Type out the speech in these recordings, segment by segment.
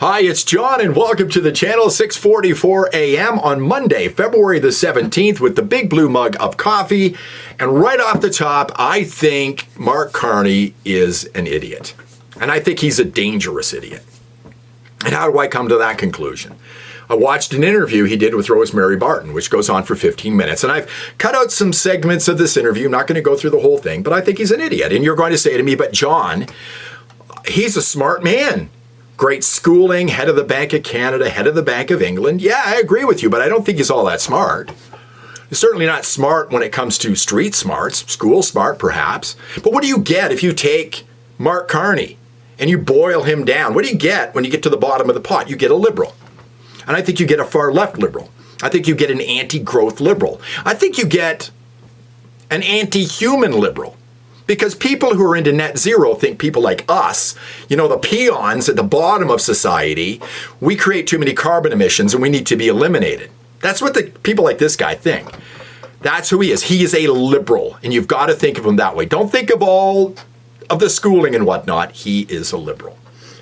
Hi, it's John, and welcome to the channel. 6:44 a.m. on Monday, February the 17th, with the big blue mug of coffee. And right off the top, I think Mark Carney is an idiot. And I think he's a dangerous idiot. And how do I come to that conclusion? I watched an interview he did with Rosemary Barton, which goes on for 15 minutes. And I've cut out some segments of this interview. I'm not going to go through the whole thing, but I think he's an idiot. And you're going to say to me, but John, he's a smart man. Great schooling, head of the Bank of Canada, head of the Bank of England. Yeah, I agree with you, but I don't think he's all that smart. He's certainly not smart when it comes to street smarts, school smart perhaps. But what do you get if you take Mark Carney and you boil him down? What do you get when you get to the bottom of the pot? You get a liberal. And I think you get a far left liberal. I think you get an anti-growth liberal. I think you get an anti-human liberal. Because people who are into net zero think people like us, the peons at the bottom of society, we create too many carbon emissions and we need to be eliminated. That's what the people like this guy think. That's who he is. He is a liberal, and you've got to think of him that way. Don't think of all of the schooling and whatnot. He is a liberal.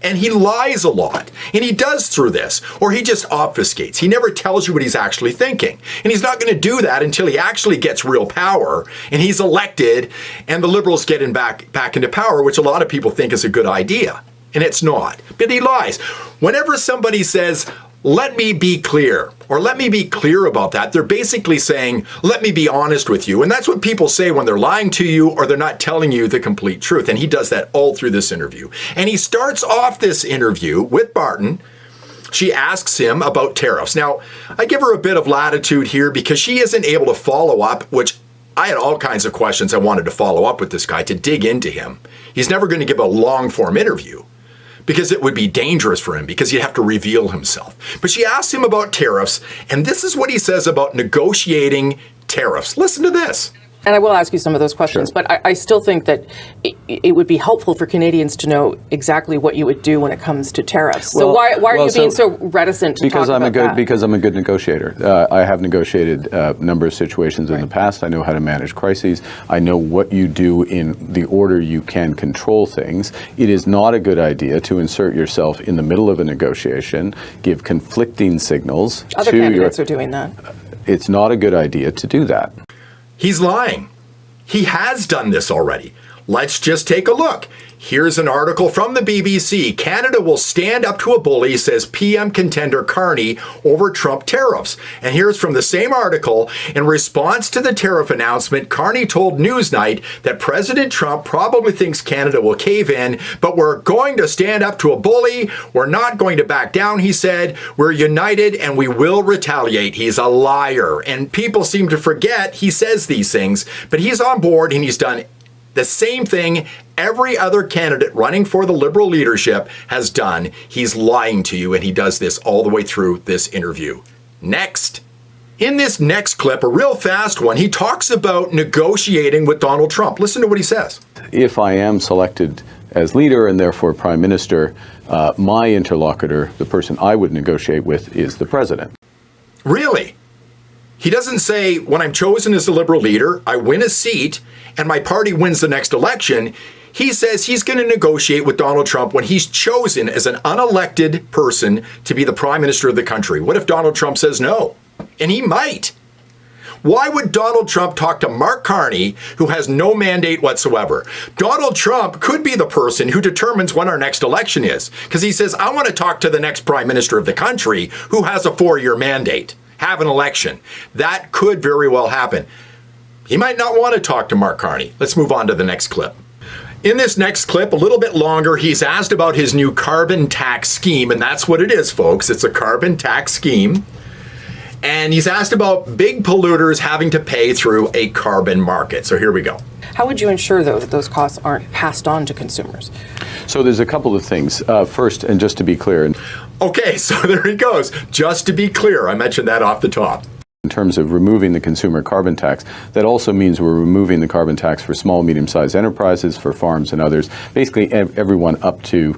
And he lies a lot, and he does through this, or he just obfuscates. He never tells you what he's actually thinking. And he's not going to do that until he actually gets real power, and he's elected, and the Liberals get him back into power, which a lot of people think is a good idea. And it's not. But he lies. Whenever somebody says, let me be clear, or let me be clear about that, they're basically saying, let me be honest with you. And that's what people say when they're lying to you or they're not telling you the complete truth. And he does that all through this interview. And he starts off this interview with Barton. She asks him about tariffs. Now, I give her a bit of latitude here because she isn't able to follow up, which I had all kinds of questions I wanted to follow up with this guy to dig into him. He's never going to give a long form interview, because it would be dangerous for him, because he'd have to reveal himself. But she asked him about tariffs, and this is what he says about negotiating tariffs. Listen to this. And I will ask you some of those questions, Sure. but I still think that it would be helpful for Canadians to know exactly what you would do when it comes to tariffs. So why are you being so reticent to talk about that? Because I'm a good negotiator. I have negotiated a number of situations in the past. I know how to manage crises. I know what you do in the order you can control things. It is not a good idea to insert yourself in the middle of a negotiation, give conflicting signals. Other candidates are doing that. It's not a good idea to do that. He's lying. He has done this already. Let's just take a look. Here's an article from the BBC. Canada will stand up to a bully, says PM contender Carney over Trump tariffs. And here's from the same article. In response to the tariff announcement, Carney told Newsnight that President Trump probably thinks Canada will cave in, but we're going to stand up to a bully. We're not going to back down, he said. We're united and we will retaliate. He's a liar. And people seem to forget he says these things, but he's on board and he's done the same thing every other candidate running for the Liberal leadership has done. He's lying to you, and he does this all the way through this interview. Next. In this next clip, a real fast one, he talks about negotiating with Donald Trump. Listen to what he says. If I am selected as leader and therefore prime minister, my interlocutor, the person I would negotiate with, is the president. Really? He doesn't say, when I'm chosen as the Liberal leader, I win a seat, and my party wins the next election. He says he's going to negotiate with Donald Trump when he's chosen as an unelected person to be the prime minister of the country. What if Donald Trump says no? And he might. Why would Donald Trump talk to Mark Carney, who has no mandate whatsoever? Donald Trump could be the person who determines when our next election is, because he says, I want to talk to the next prime minister of the country who has a 4-year mandate. Have an election. That could very well happen. He might not want to talk to Mark Carney. Let's move on to the next clip. In this next clip, a little bit longer, he's asked about his new carbon tax scheme, and that's what it is, folks. It's a carbon tax scheme. And he's asked about big polluters having to pay through a carbon market. So here we go. How would you ensure, though, that those costs aren't passed on to consumers? So there's a couple of things. First, and just to be clear. Okay, so there he goes. Just to be clear, I mentioned that off the top. In terms of removing the consumer carbon tax, that also means we're removing the carbon tax for small, medium-sized enterprises, for farms and others, basically everyone up to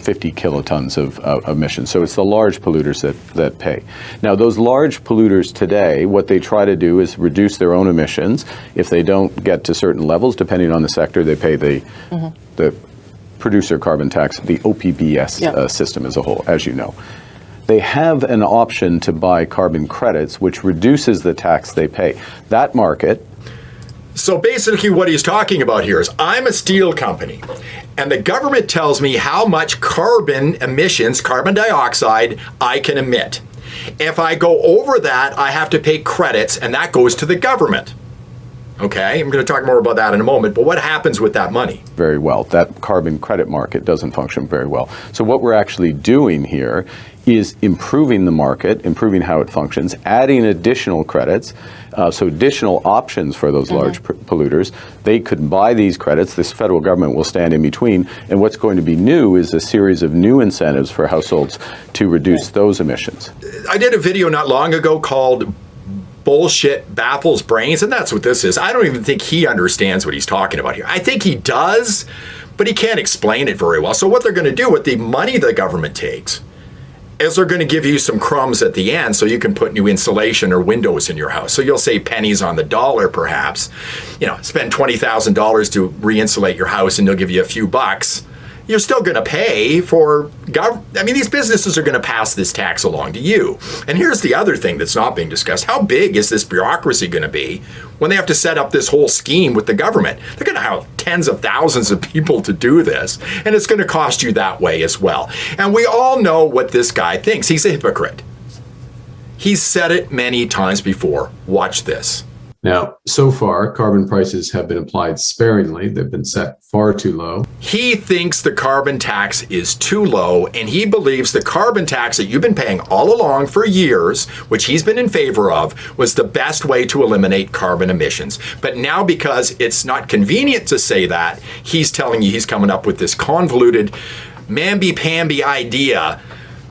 50 kilotons of emissions. So it's the large polluters that pay. Now, those large polluters today, what they try to do is reduce their own emissions. If they don't get to certain levels, depending on the sector, they pay the producer carbon tax, the OPBS system as a whole, as you know. They have an option to buy carbon credits, which reduces the tax they pay. That market. So basically what he's talking about here is I'm a steel company, and the government tells me how much carbon emissions, carbon dioxide, I can emit. If I go over that, I have to pay credits, and that goes to the government. Okay, I'm going to talk more about that in a moment, but what happens with that money? Very well. That carbon credit market doesn't function very well. So what we're actually doing here is improving the market, improving how it functions, adding additional credits, so additional options for those large polluters. They could buy these credits. This federal government will stand in between. And what's going to be new is a series of new incentives for households to reduce those emissions. I did a video not long ago called Bullshit Baffles Brains, and that's what this is. I don't even think he understands what he's talking about here. I think he does, but he can't explain it very well. So what they're going to do with the money the government takes is they're going to give you some crumbs at the end so you can put new insulation or windows in your house. So you'll save pennies on the dollar, perhaps. You know, spend $20,000 to re-insulate your house and they'll give you a few bucks. You're still going to pay for these businesses are going to pass this tax along to you. And here's the other thing that's not being discussed. How big is this bureaucracy going to be when they have to set up this whole scheme with the government? They're going to have tens of thousands of people to do this, and it's going to cost you that way as well. And we all know what this guy thinks. He's a hypocrite. He's said it many times before. Watch this. Now, so far, carbon prices have been applied sparingly. They've been set far too low. He thinks the carbon tax is too low, and he believes the carbon tax that you've been paying all along for years, which he's been in favor of, was the best way to eliminate carbon emissions. But now, because it's not convenient to say that, he's telling you he's coming up with this convoluted, mamby-pamby idea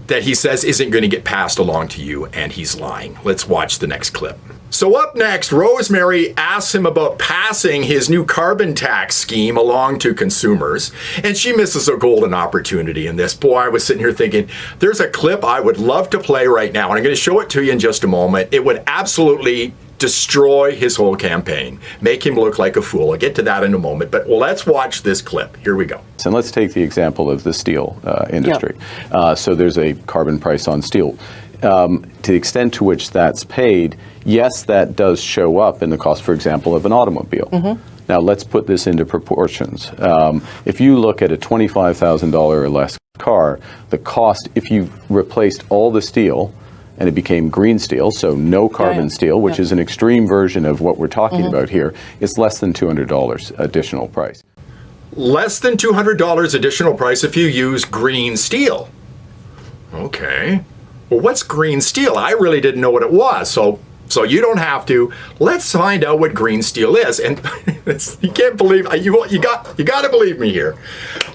that he says isn't going to get passed along to you, and he's lying. Let's watch the next clip. So up next, Rosemary asks him about passing his new carbon tax scheme along to consumers, and she misses a golden opportunity in this. Boy, I was sitting here thinking, there's a clip I would love to play right now, and I'm going to show it to you in just a moment. It would absolutely destroy his whole campaign, make him look like a fool. I'll get to that in a moment, but let's watch this clip. Here we go. And let's take the example of the steel industry. So there's a carbon price on steel. To the extent to which that's paid, yes, that does show up in the cost, for example, of an automobile. Now, let's put this into proportions. If you look at a $25,000 or less car, the cost, if you replaced all the steel and it became green steel, so no carbon steel, which is an extreme version of what we're talking about here, it's less than $200 additional price. Less than $200 additional price if you use green steel. Okay. Well, what's green steel? I really didn't know what it was, so you don't have to. Let's find out what green steel is. And you can't believe you got to believe me here.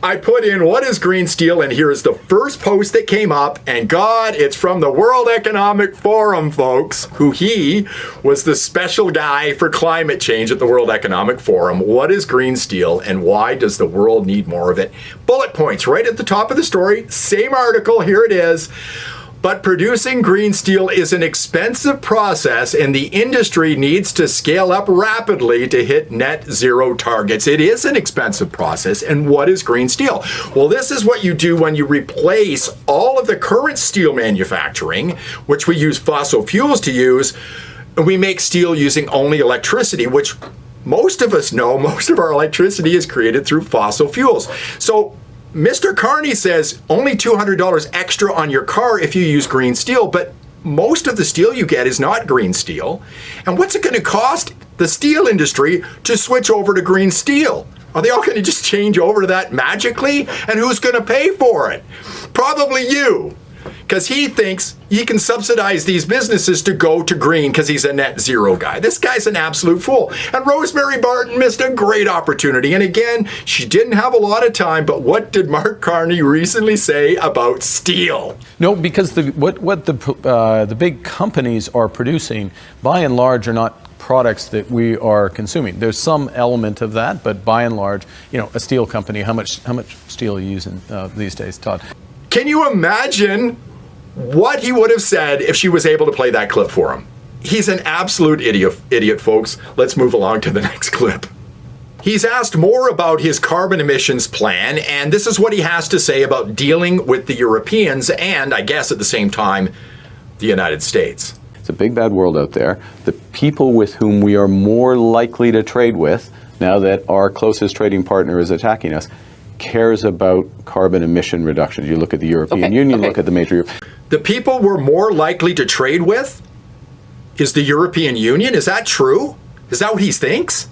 I put in what is green steel, and here is the first post that came up. And God, it's from the World Economic Forum, folks. He was the special guy for climate change at the World Economic Forum. What is green steel, and why does the world need more of it? Bullet points right at the top of the story. Same article. Here it is. But producing green steel is an expensive process, and the industry needs to scale up rapidly to hit net zero targets. It is an expensive process. And what is green steel? Well, this is what you do when you replace all of the current steel manufacturing, which we use fossil fuels to use. We make steel using only electricity, which most of us know most of our electricity is created through fossil fuels. So Mr. Carney says only $200 extra on your car if you use green steel, but most of the steel you get is not green steel. And what's it going to cost the steel industry to switch over to green steel? Are they all going to just change over to that magically? And who's going to pay for it? Probably you. Because he thinks he can subsidize these businesses to go to green because he's a net zero guy. This guy's an absolute fool. And Rosemary Barton missed a great opportunity. And again, she didn't have a lot of time, but what did Mark Carney recently say about steel? No, because what the big companies are producing, by and large, are not products that we are consuming. There's some element of that, but by and large, a steel company, how much steel are you using these days, Todd? Can you imagine what he would have said if she was able to play that clip for him? He's an absolute idiot, folks. Let's move along to the next clip. He's asked more about his carbon emissions plan, and this is what he has to say about dealing with the Europeans and, I guess at the same time, the United States. It's a big bad world out there. The people with whom we are more likely to trade with, now that our closest trading partner is attacking us, cares about carbon emission reductions. You look at the European Union, look at the major... The people we're more likely to trade with is the European Union? Is that true? Is that what he thinks?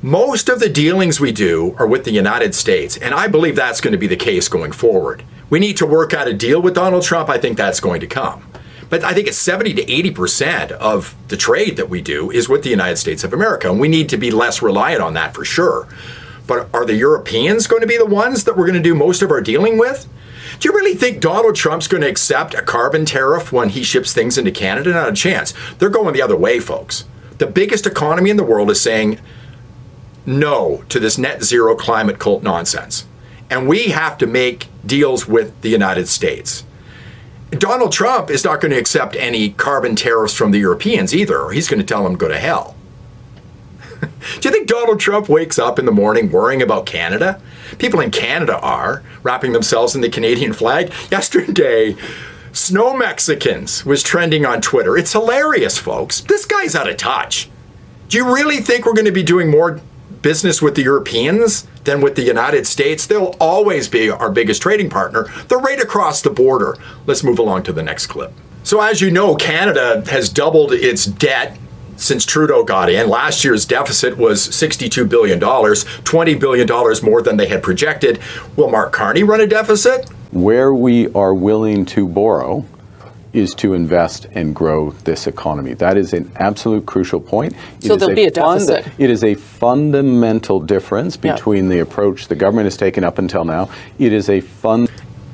Most of the dealings we do are with the United States, and I believe that's going to be the case going forward. We need to work out a deal with Donald Trump. I think that's going to come. But I think it's 70 to 80% of the trade that we do is with the United States of America, and we need to be less reliant on that for sure. But are the Europeans going to be the ones that we're going to do most of our dealing with? Do you really think Donald Trump's going to accept a carbon tariff when he ships things into Canada? Not a chance. They're going the other way, folks. The biggest economy in the world is saying no to this net zero climate cult nonsense. And we have to make deals with the United States. Donald Trump is not going to accept any carbon tariffs from the Europeans either, or he's going to tell them go to hell. Do you think Donald Trump wakes up in the morning worrying about Canada? People in Canada are wrapping themselves in the Canadian flag. Yesterday, Snow Mexicans was trending on Twitter. It's hilarious, folks. This guy's out of touch. Do you really think we're going to be doing more business with the Europeans than with the United States? They'll always be our biggest trading partner. They're right across the border. Let's move along to the next clip. So as you know, Canada has doubled its debt since Trudeau got in. Last year's deficit was $62 billion, $20 billion more than they had projected. Will Mark Carney run a deficit? Where we are willing to borrow is to invest and grow this economy. That is an absolute crucial point. So there'll be a deficit. It is a fundamental difference between the approach the government has taken up until now. It is a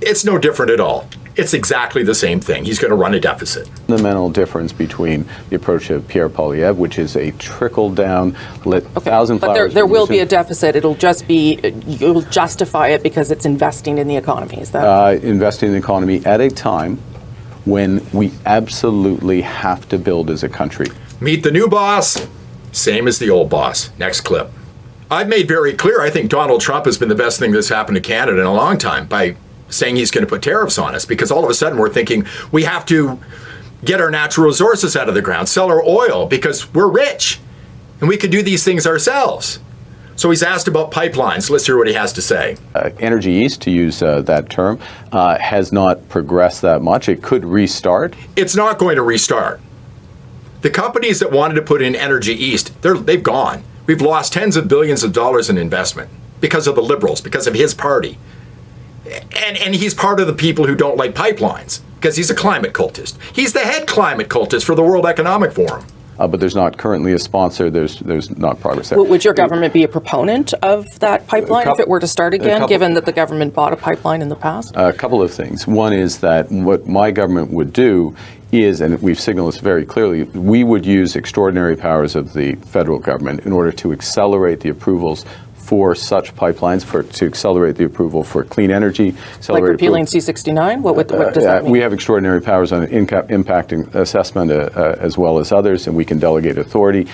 It's no different at all. It's exactly the same thing. He's going to run a deficit. Fundamental difference between the approach of Pierre Poilievre, which is a trickle-down, let thousand flowers... But there will be a deficit. It'll just be, you'll justify it because it's investing in the economy. Is that... investing in the economy at a time when we absolutely have to build as a country. Meet the new boss, same as the old boss. Next clip. I've made very clear I think Donald Trump has been the best thing that's happened to Canada in a long time by saying he's going to put tariffs on us, because all of a sudden we're thinking we have to get our natural resources out of the ground, sell our oil because we're rich and we could do these things ourselves. So he's asked about pipelines. Let's hear what he has to say. Energy East, to use that term, has not progressed that much. It could restart. It's not going to restart. The companies that wanted to put in Energy East, they've gone. We've lost tens of billions of dollars in investment because of the Liberals, because of his party. And he's part of the people who don't like pipelines because he's a climate cultist. He's the head climate cultist for the World Economic Forum. But there's not currently a sponsor. There's not progress there. Would your government be a proponent of that pipeline if it were to start again, given that the government bought a pipeline in the past? A couple of things. One is that what my government would do is, and we've signaled this very clearly, we would use extraordinary powers of the federal government in order to accelerate the approvals for such pipelines, to accelerate the approval for clean energy. Like repealing C-69? What does that mean? We have extraordinary powers on impact assessment as well as others, and we can delegate authority.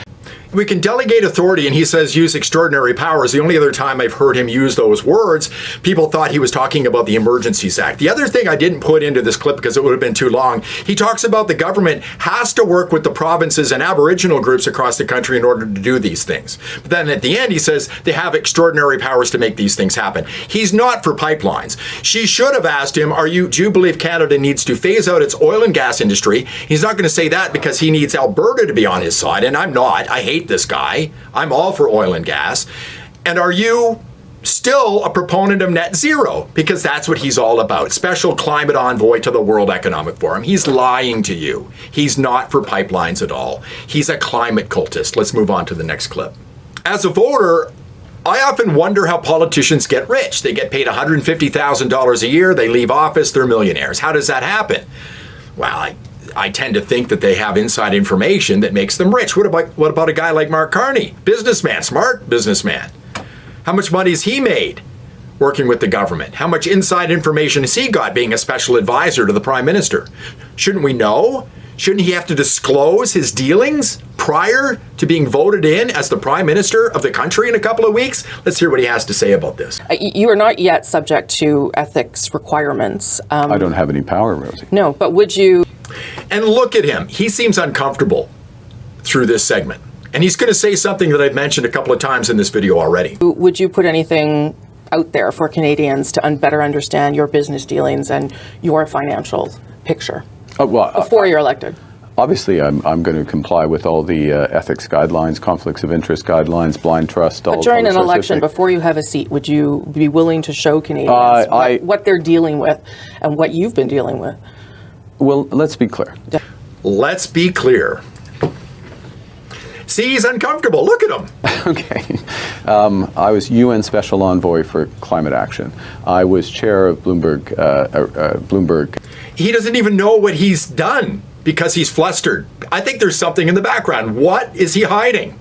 We can delegate authority, and he says use extraordinary powers. The only other time I've heard him use those words, people thought he was talking about the Emergencies Act. The other thing I didn't put into this clip because it would have been too long, he talks about the government has to work with the provinces and Aboriginal groups across the country in order to do these things. But then at the end, he says they have extraordinary powers to make these things happen. He's not for pipelines. She should have asked him, do you believe Canada needs to phase out its oil and gas industry? He's not going to say that because he needs Alberta to be on his side, and I'm not. I hate this guy. I'm all for oil and gas. And are you still a proponent of net zero? Because that's what he's all about. Special climate envoy to the World Economic Forum. He's lying to you. He's not for pipelines at all. He's a climate cultist. Let's move on to the next clip. As a voter, I often wonder how politicians get rich. They get paid $150,000 a year. They leave office. They're millionaires. How does that happen? Well, I tend to think that they have inside information that makes them rich. What about a guy like Mark Carney? Businessman, smart businessman. How much money has he made working with the government? How much inside information has he got being a special advisor to the Prime Minister? Shouldn't we know? Shouldn't he have to disclose his dealings prior to being voted in as the prime minister of the country in a couple of weeks? Let's hear what he has to say about this. You are not yet subject to ethics requirements. I don't have any power, Rosie. No, but would you? And look at him. He seems uncomfortable through this segment. And he's going to say something that I've mentioned a couple of times in this video already. Would you put anything out there for Canadians to better understand your business dealings and your financial picture before you're elected? Obviously, I'm going to comply with all the ethics guidelines, conflicts of interest guidelines, blind trust. But during an election, before you have a seat, would you be willing to show Canadians what they're dealing with and what you've been dealing with? Well, let's be clear. Let's be clear. See, he's uncomfortable. Look at him. Okay. I was UN Special Envoy for Climate Action. I was chair of Bloomberg. He doesn't even know what he's done because he's flustered. I think there's something in the background. What is he hiding?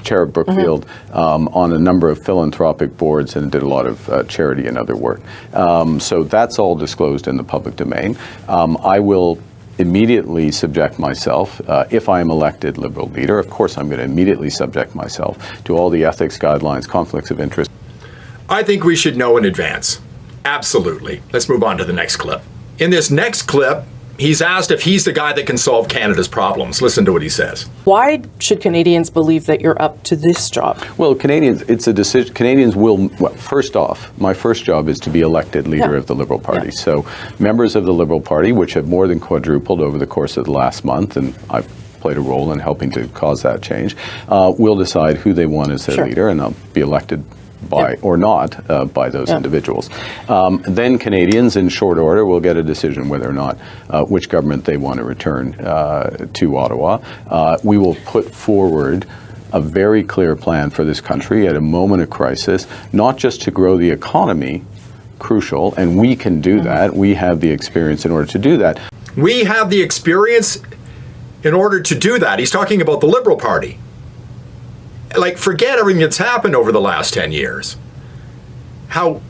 Chair of Brookfield on a number of philanthropic boards and did a lot of charity and other work. So that's all disclosed in the public domain. I will immediately subject myself, if I am elected Liberal leader, of course I'm going to immediately subject myself to all the ethics guidelines, conflicts of interest. I think we should know in advance. Absolutely. Let's move on to the next clip. In this next clip, he's asked if he's the guy that can solve Canada's problems. Listen to what he says. Why should Canadians believe that you're up to this job? Well, Canadians, it's a decision. Canadians will, well, first off, my first job is to be elected leader of the Liberal Party. So members of the Liberal Party, which have more than quadrupled over the course of the last month, and I've played a role in helping to cause that change, will decide who they want as their leader, and I'll be elected by or not by those individuals. Then Canadians, in short order, will get a decision whether or not which government they want to return to Ottawa. We will put forward a very clear plan for this country at a moment of crisis, not just to grow the economy, crucial, and we can do that. We have the experience in order to do that. We have the experience in order to do that. He's talking about the Liberal Party. Like, forget everything that's happened over the last 10 years. How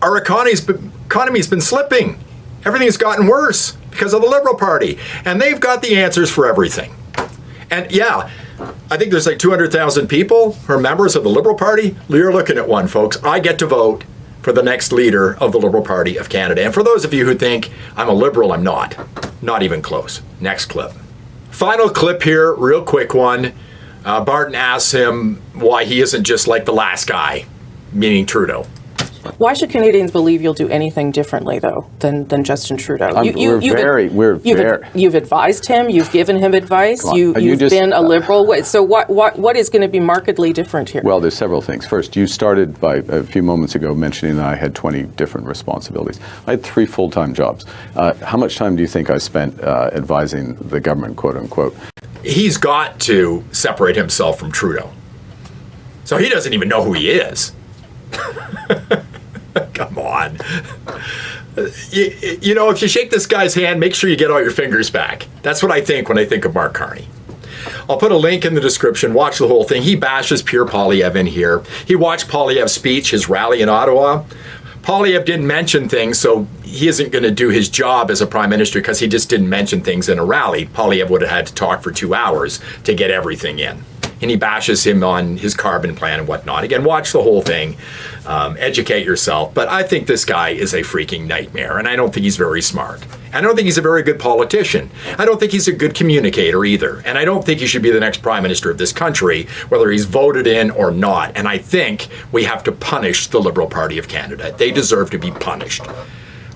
our economy's been slipping. Everything's gotten worse because of the Liberal Party. And they've got the answers for everything. And yeah, I think there's like 200,000 people who are members of the Liberal Party. You're looking at one, folks. I get to vote for the next leader of the Liberal Party of Canada. And for those of you who think I'm a Liberal, I'm not. Not even close. Next clip. Final clip here, real quick one. Barton asks him why he isn't just like the last guy, meaning Trudeau. Why should Canadians believe you'll do anything differently, though, than Justin Trudeau? You've advised him. You've given him advice. You've been a Liberal. So what is going to be markedly different here? Well, there's several things. First, you started by a few moments ago mentioning that I had 20 different responsibilities. I had 3 full-time jobs. How much time do you think I spent advising the government, quote unquote? He's got to separate himself from Trudeau. So he doesn't even know who he is. Come on. You know, if you shake this guy's hand, make sure you get all your fingers back. That's what I think when I think of Mark Carney. I'll put a link in the description. Watch the whole thing. He bashes Pierre Poilievre in here. He watched Poilievre's speech, his rally in Ottawa. Poilievre didn't mention things, so he isn't going to do his job as a prime minister because he just didn't mention things in a rally. Poilievre would have had to talk for 2 hours to get everything in. And he bashes him on his carbon plan and whatnot. Again, watch the whole thing, educate yourself. But I think this guy is a freaking nightmare, and I don't think he's very smart. I don't think he's a very good politician. I don't think he's a good communicator either. And I don't think he should be the next prime minister of this country, whether he's voted in or not. And I think we have to punish the Liberal Party of Canada. They deserve to be punished.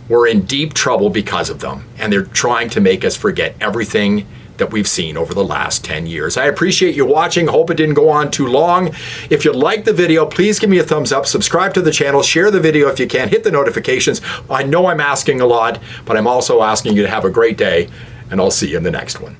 We're in deep trouble because of them, and they're trying to make us forget everything that we've seen over the last 10 years. I appreciate you watching. Hope it didn't go on too long. If you liked the video, please give me a thumbs up, subscribe to the channel, share the video if you can, hit the notifications. I know I'm asking a lot, but I'm also asking you to have a great day, and I'll see you in the next one.